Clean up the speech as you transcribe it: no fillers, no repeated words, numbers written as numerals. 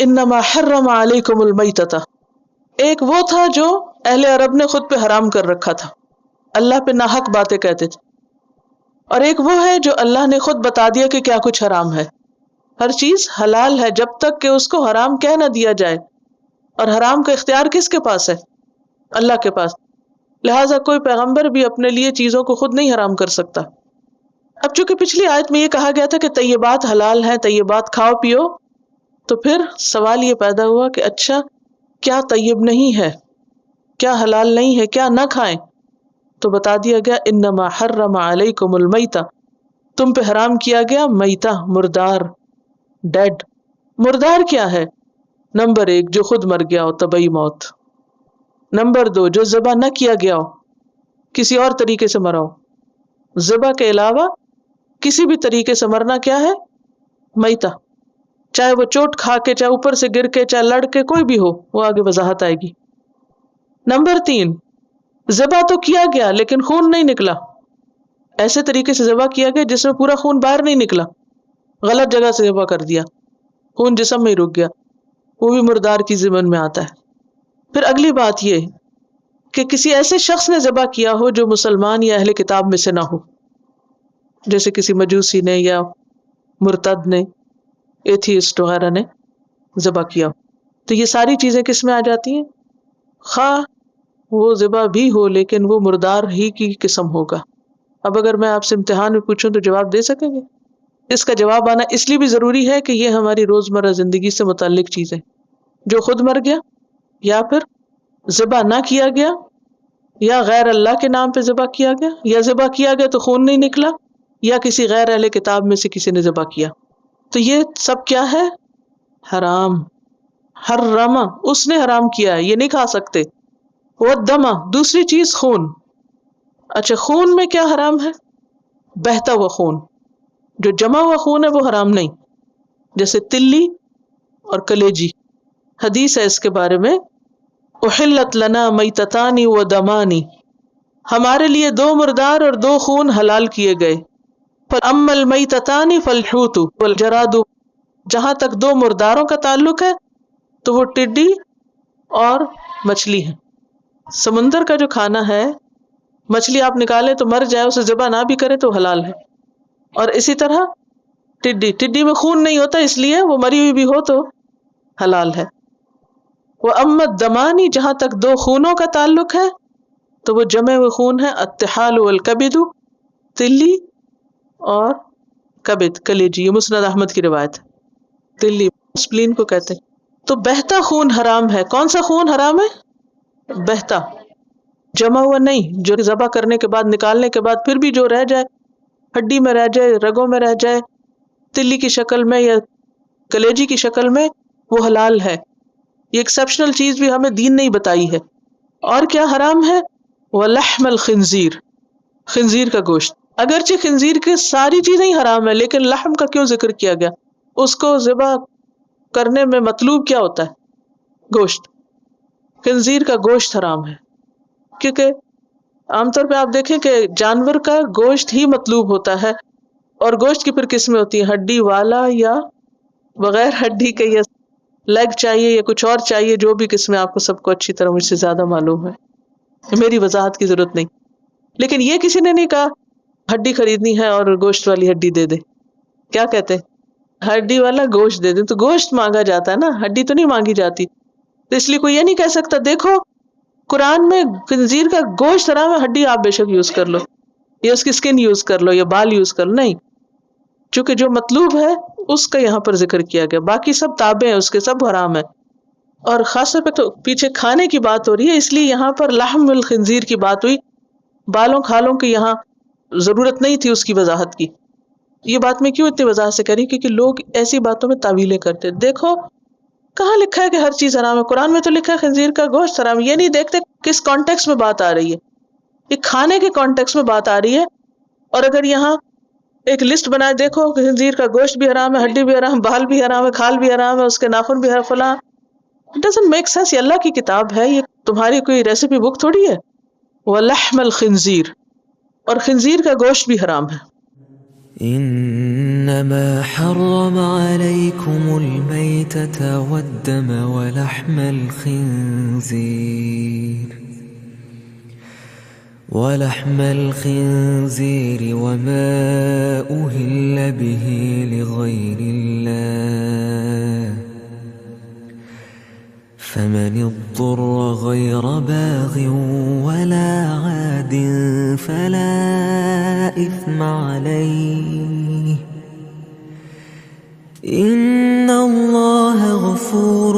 انما حرم علیکم المیتۃ، ایک وہ تھا جو اہل عرب نے خود پہ حرام کر رکھا تھا، اللہ پہ ناحق باتیں کہتے تھے، اور ایک وہ ہے جو اللہ نے خود بتا دیا کہ کیا کچھ حرام ہے۔ ہر چیز حلال ہے جب تک کہ اس کو حرام کہہ نہ دیا جائے، اور حرام کا اختیار کس کے پاس ہے؟ اللہ کے پاس۔ لہٰذا کوئی پیغمبر بھی اپنے لیے چیزوں کو خود نہیں حرام کر سکتا۔ اب چونکہ پچھلی آیت میں یہ کہا گیا تھا کہ طیبات حلال ہیں، طیبات کھاؤ پیو، تو پھر سوال یہ پیدا ہوا کہ اچھا کیا طیب نہیں ہے، کیا حلال نہیں ہے، کیا نہ کھائیں؟ تو بتا دیا گیا انما حرم علیکم المیتہ، تم پہ حرام کیا گیا میتہ، مردار، ڈیڈ۔ مردار کیا ہے؟ نمبر 1 جو خود مر گیا ہو، طبعی موت۔ نمبر 2 جو ذبح نہ کیا گیا ہو، کسی اور طریقے سے مرا ہو۔ ذبح کے علاوہ کسی بھی طریقے سے مرنا کیا ہے؟ میتہ، چاہے وہ چوٹ کھا کے، چاہے اوپر سے گر کے، چاہے لڑ کے، کوئی بھی ہو، وہ آگے وضاحت آئے گی۔ نمبر 3 ذبح تو کیا گیا لیکن خون نہیں نکلا، ایسے طریقے سے ذبح کیا گیا جس میں پورا خون باہر نہیں نکلا، غلط جگہ سے ذبح کر دیا، خون جسم میں ہی رک گیا، وہ بھی مردار کی ضمن میں آتا ہے۔ پھر اگلی بات یہ کہ کسی ایسے شخص نے ذبح کیا ہو جو مسلمان یا اہل کتاب میں سے نہ ہو، جیسے کسی مجوسی نے یا مرتد نے، ایتھیسٹ وغیرہ نے ذبح کیا ہو، تو یہ ساری چیزیں کس میں آ جاتی ہیں؟ خواہ وہ ذبح بھی ہو لیکن وہ مردار ہی کی قسم ہوگا۔ اب اگر میں آپ سے امتحان میں پوچھوں تو جواب دے سکیں گے؟ اس کا جواب آنا اس لیے بھی ضروری ہے کہ یہ ہماری روزمرہ زندگی سے متعلق چیزیں، جو خود مر گیا، یا پھر ذبح نہ کیا گیا، یا غیر اللہ کے نام پہ ذبح کیا گیا، یا ذبح کیا گیا تو خون نہیں نکلا، یا کسی غیر اہل کتاب میں سے کسی نے ذبح کیا، تو یہ سب کیا ہے؟ حرام۔ حرم، اس نے حرام کیا ہے، یہ نہیں کھا سکتے۔ والدم، دوسری چیز خون۔ اچھا خون میں کیا حرام ہے؟ بہتا ہوا خون، جو جمع ہوا خون ہے وہ حرام نہیں، جیسے تلی اور کلیجی۔ حدیث ہے اس کے بارے میں، احلت لنا میتتان و دمانی، ہمارے لیے 2 مردار اور 2 خون حلال کیے گئے۔ فاما المیتتان فالحوت والجراد، جہاں تک 2 مرداروں کا تعلق ہے تو وہ ٹڈی اور مچھلی ہے۔ سمندر کا جو کھانا ہے، مچھلی آپ نکالیں تو مر جائے، اسے ذبح نہ بھی کرے تو حلال ہے، اور اسی طرح ٹڈی میں خون نہیں ہوتا، اس لیے وہ مری ہوئی بھی ہو تو حلال ہے۔ وَأَمَّا الدَّمَانِ، جہاں تک 2 خونوں کا تعلق ہے تو وہ جمع ہوئے خون ہے، الطحال والکبد، تلی اور کبد، کلیجی۔ یہ مسند احمد کی روایت ہے، تلی سپلین کو کہتے ہیں۔ تو بہتا خون حرام ہے۔ کون سا خون حرام ہے؟ بہتا، جمع ہوا نہیں، جو ذبح کرنے کے بعد، نکالنے کے بعد پھر بھی جو رہ جائے، ہڈی میں رہ جائے، رگوں میں رہ جائے، تلی کی شکل میں یا کلیجی کی شکل میں، وہ حلال ہے۔ یہ ایکسیپشنل چیز بھی ہمیں دین نہیں بتائی ہے۔ اور کیا حرام ہے؟ وَلَحْمَ الْخِنزِيرِ، خنزیر کا گوشت۔ اگرچہ خنزیر کی ساری چیزیں ہی حرام ہے، لیکن لحم کا کیوں ذکر کیا گیا؟ اس کو ذبح کرنے میں مطلوب کیا ہوتا ہے؟ گوشت۔ خنزیر کا گوشت حرام ہے، کیونکہ عام طور پہ آپ دیکھیں کہ جانور کا گوشت ہی مطلوب ہوتا ہے، اور گوشت کی پھر قسمیں ہوتی ہیں، ہڈی والا یا بغیر ہڈی کے، یا لیگ چاہیے یا کچھ اور چاہیے، جو بھی قسمیں آپ کو سب کو اچھی طرح مجھ سے زیادہ معلوم ہے، میری وضاحت کی ضرورت نہیں۔ لیکن یہ کسی نے نہیں کہا ہڈی خریدنی ہے اور گوشت والی ہڈی دے دے، کیا کہتے ہیں؟ ہڈی والا گوشت دے دیں، تو گوشت مانگا جاتا ہے نا، ہڈی تو نہیں مانگی جاتی۔ تو اس لیے کوئی یہ نہیں کہہ سکتا دیکھو قرآن میں خنزیر کا گوشت حرام ہے، ہڈی آپ بے شک یوز کر لو، یا اس کی سکن یوز کر لو، یا بال یوز کر لو، نہیں، چونکہ جو مطلوب ہے اس کا یہاں پر ذکر کیا گیا، باقی سب تابع ہیں اس کے، سب حرام ہے۔ اور خاص طور پہ تو پیچھے کھانے کی بات ہو رہی ہے، اس لیے یہاں پر لحم الخنزیر کی بات ہوئی، بالوں کھالوں کی یہاں ضرورت نہیں تھی اس کی وضاحت کی۔ یہ بات میں کیوں اتنی وضاحت سے کری؟ کیونکہ لوگ ایسی باتوں میں تعویلیں کرتے، دیکھو کہاں لکھا ہے کہ ہر چیز حرام ہے؟ قرآن میں تو لکھا ہے خنزیر کا گوشت حرام، یہ نہیں دیکھتے کس کانٹیکس میں بات آ رہی ہے، یہ کھانے کے کانٹیکس میں بات آ رہی ہے۔ اور اگر یہاں ایک لسٹ بنائے، دیکھو خنزیر کا گوشت بھی حرام ہے، ہڈی بھی حرام، بال بھی حرام ہے، کھال بھی حرام ہے، اس کے ناخن بھی حرام، فلاں، اٹ ڈزنٹ میک سینس۔ یہ اللہ کی کتاب ہے، یہ تمہاری کوئی ریسیپی بک تھوڑی ہے۔ وَلَحْمَ الْخِنزِيرِ، اور خنزیر کا گوشت بھی حرام ہے۔ إنما حرم عليكم الميتة والدم ولحم الخنزير وما أهل به لغير الله فمن اضطر غير باغ ولا عاد فلا إثم عليه إن الله غفور